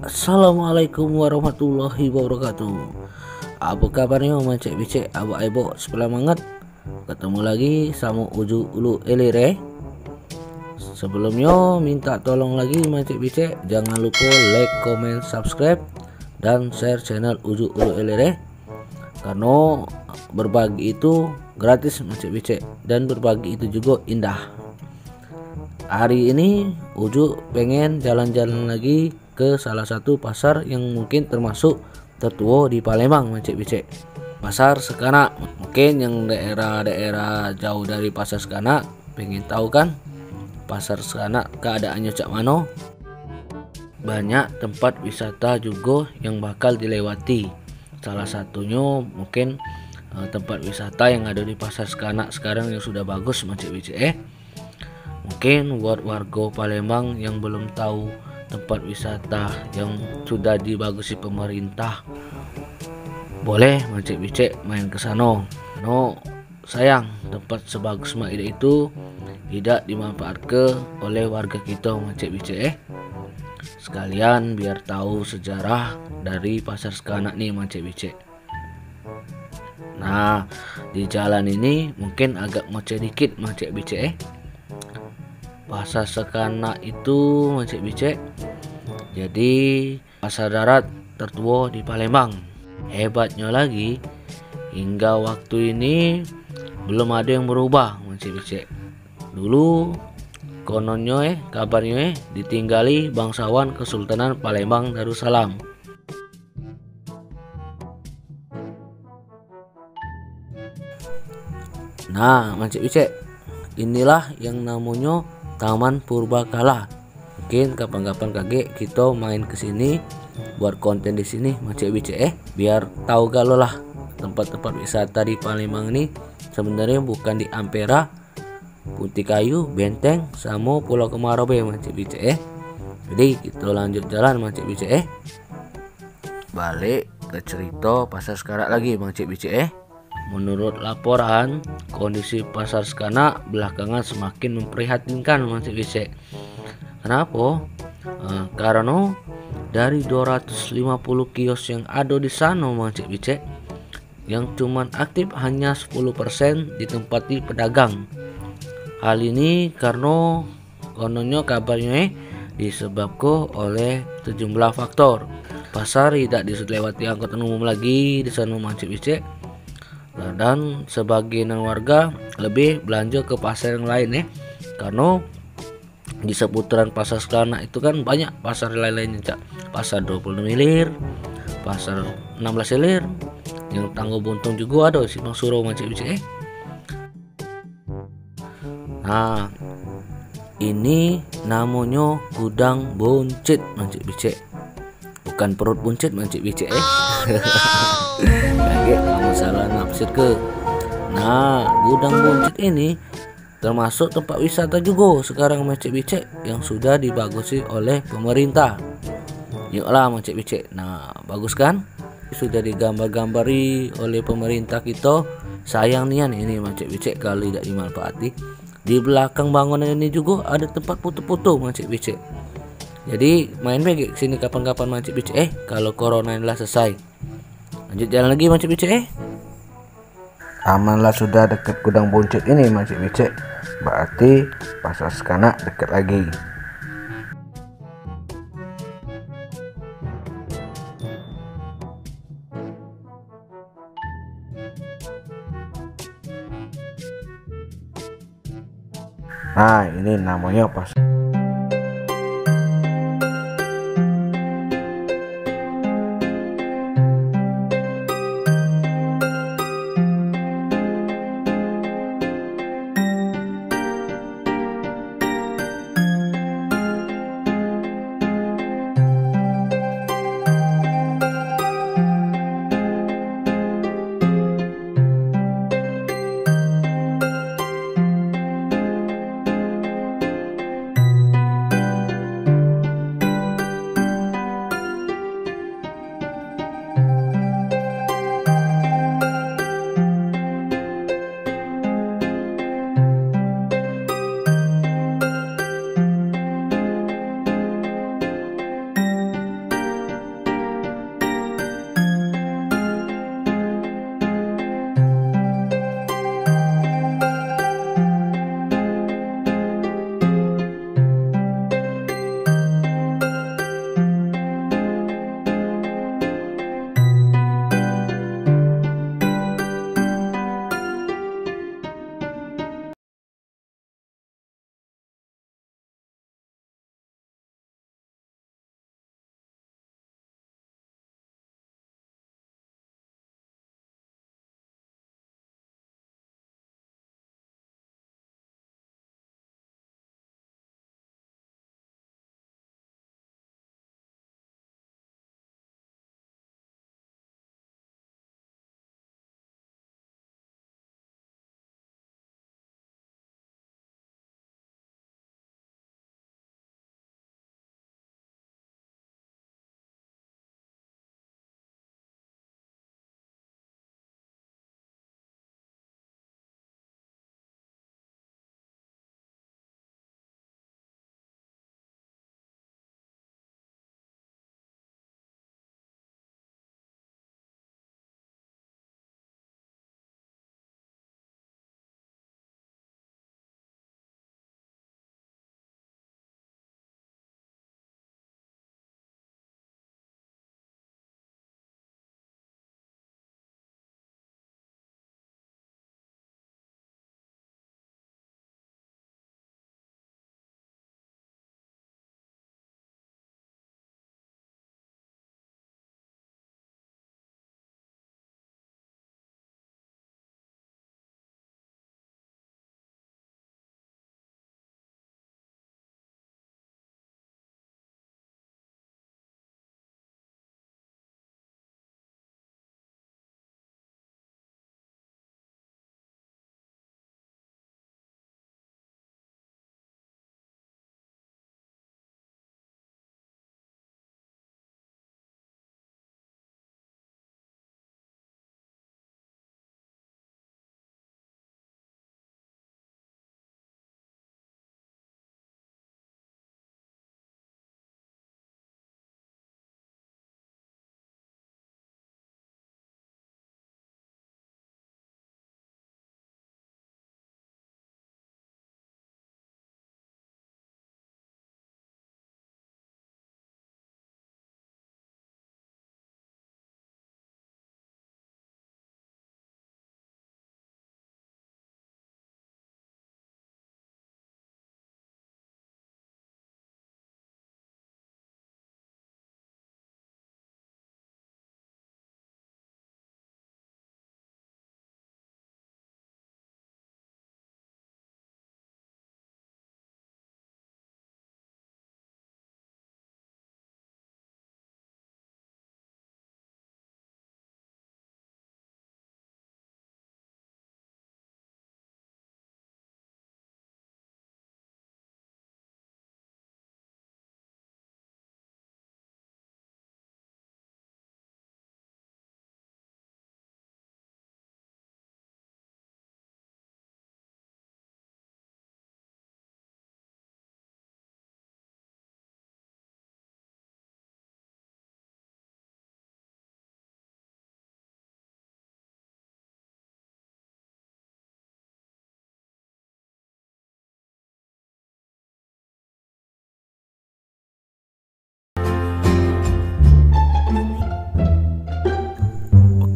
Assalamualaikum warahmatullahi wabarakatuh. Apa kabarnya macek bicek abak ibu sebelah mangat. Ketemu lagi sama Uju Ulu Elire. Sebelumnya minta tolong lagi macek bicek, jangan lupa like, comment, subscribe dan share channel Uju Ulu Elire. Karena berbagi itu gratis macek bicek, dan berbagi itu juga indah. Hari ini Uju pengen jalan-jalan lagi ke salah satu pasar yang mungkin termasuk tertua di Palembang macek bicek, Pasar Sekanak. Mungkin yang daerah-daerah jauh dari Pasar Sekanak pengen tahu kan Pasar Sekanak keadaannya cak mano. Banyak tempat wisata juga yang bakal dilewati. Salah satunya mungkin tempat wisata yang ada di Pasar Sekanak sekarang yang sudah bagus macek bicek. Mungkin buat warga Palembang yang belum tahu tempat wisata yang sudah dibagusi pemerintah, boleh macek bicek main ke sana. No, sayang tempat sebagus Maida itu tidak dimanfaatkan oleh warga kita macek bicek. Sekalian biar tahu sejarah dari Pasar Sekanak nih macek bicek. Nah, di jalan ini mungkin agak macet dikit macek bicek. Pasar Sekanak itu macek bicek jadi pasar darat tertua di Palembang. Hebatnya lagi, hingga waktu ini belum ada yang berubah macek bicek. Dulu kononnya kabarnya ditinggali bangsawan Kesultanan Palembang Darussalam. Nah macek bicek, inilah yang namanya Taman Purbakala. Mungkin kapan-kapan kakek kita main ke sini buat konten di sini macek bicek biar tahu galau lah tempat-tempat wisata di Palembang ini sebenarnya bukan di Ampera, Putih Kayu, Benteng sama Pulau Kemarau macek bicek. Jadi kita lanjut jalan macek bicek. Balik ke cerita Pasar Sekanak lagi macek bicek. Menurut laporan, kondisi Pasar Sekanak belakangan semakin memprihatinkan macek bicek. Kenapa? Karena dari 250 kios yang ada di sana macek bicek, yang cuman aktif hanya 10% ditempati pedagang. Hal ini karena kononnya kabarnya disebabkan oleh sejumlah faktor. Pasar tidak dilewati angkutan umum lagi di sana macek bicek. Dan sebagian warga lebih belanja ke pasar yang lain karena di seputaran Pasar Sekanak itu kan banyak pasar lain-lainnya cak. Pasar 26 ilir, pasar 16 ilir, yang Tanggo Buntung juga ada si Bang Suro macek bicek. Nah, ini namanya gudang buncit macek bicek, bukan perut buncit macek bicek Kaget kamu salah nafsir ke. Nah, gudang buncit ini termasuk tempat wisata juga sekarang macek bicek yang sudah dibagusi oleh pemerintah. Yuklah macek bicek. Nah, bagus kan? Sudah digambar-gambari oleh pemerintah kita. Sayang nian ini macek bicek kalau tidak dimanfaati. Di belakang bangunan ini juga ada tempat foto-foto macek bicek. Jadi main pergi sini kapan-kapan macek bicek kalau corona inilah selesai. Lanjut jalan lagi macek bicek. Amanlah sudah dekat gudang buncit ini macek bicek, berarti Pasar Sekanak dekat lagi. Nah, ini namanya pasar.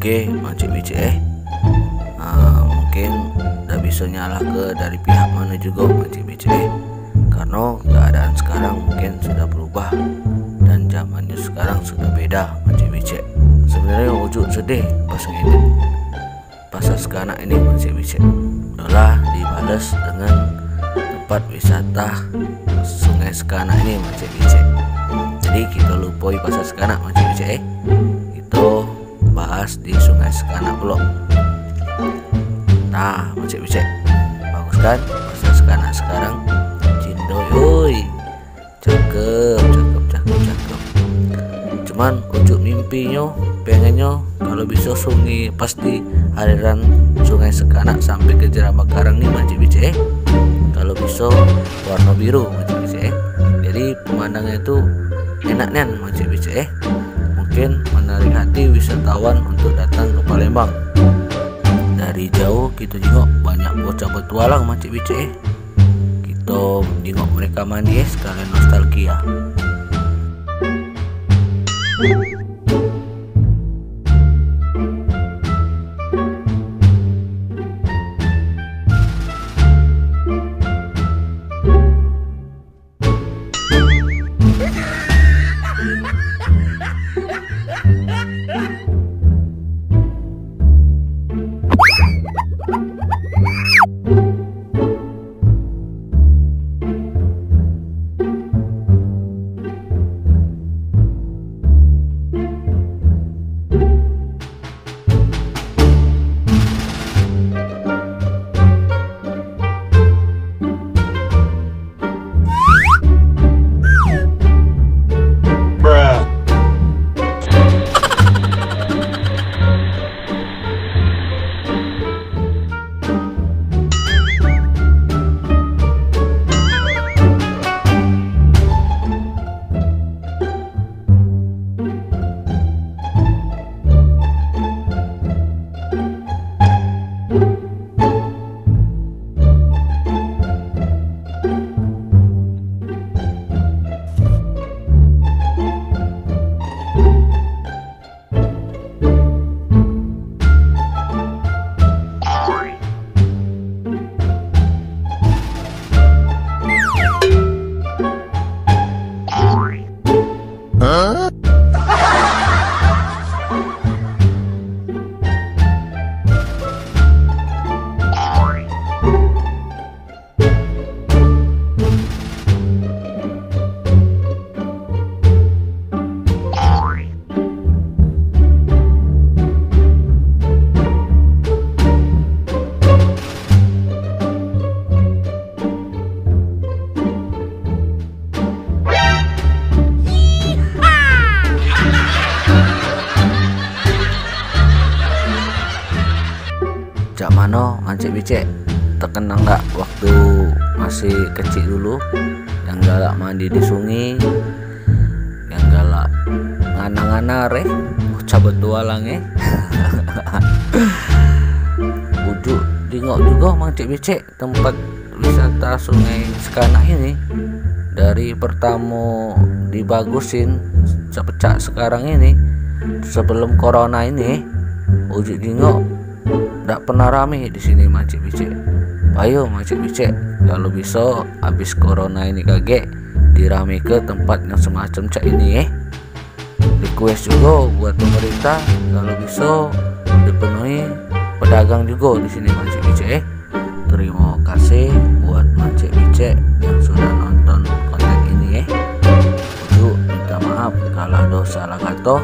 Oke Macik Bicek mungkin udah bisa nyala ke dari pihak mana juga Macik Bicek, karena keadaan sekarang mungkin sudah berubah dan zamannya sekarang sudah beda Macik Bicek. Sebenarnya wujud sedih pas ngedit pasar sekanak ini Macik Bicek, udahlah dibales dengan tempat wisata Sungai Sekanak ini Macik Bicek. Jadi kita lupain pasar sekanak Macik Bicek, kita bahas di Sungai Sekanak belum. Nah Macik Bicek, bagus kan pasar sekanak sekarang? Cindoy, oi, cakep. Cuman wujud mimpinya pengennya kalau bisa sungai pasti aliran Sungai Sekanak sampai ke Jeramah Karang nih Macik Bicek. Kalau bisa warna biru Macik Bicek, jadi pemandangan itu enaknya Macik Bicek. Mungkin menarik hati wisatawan untuk datang ke Palembang. Dari jauh kita tengok banyak bocah petualang Macik Bicek. Kita tengok mereka mandi sekalian nostalgia. Jak mano Macik Bicek, terkenang nggak waktu masih kecil dulu yang galak mandi di sungai, yang galak ngana-ngana bocah petualang Wujud tengok juga Macik Bicek tempat wisata Sungai Sekanak ini. Dari pertama dibagusin sepecah sekarang ini, sebelum corona ini wujud tengok nggak pernah rame di sini Macik Bicek. Ayo Macik Bicek, kalau bisa habis corona ini kaget dirame ke tempat yang semacam cak ini Request juga buat pemerintah kalau bisa dipenuhi pedagang juga di sini Macik Bicek. Terima kasih buat Macik Bicek yang sudah nonton konten ini. Minta maaf kalau ada salah kata.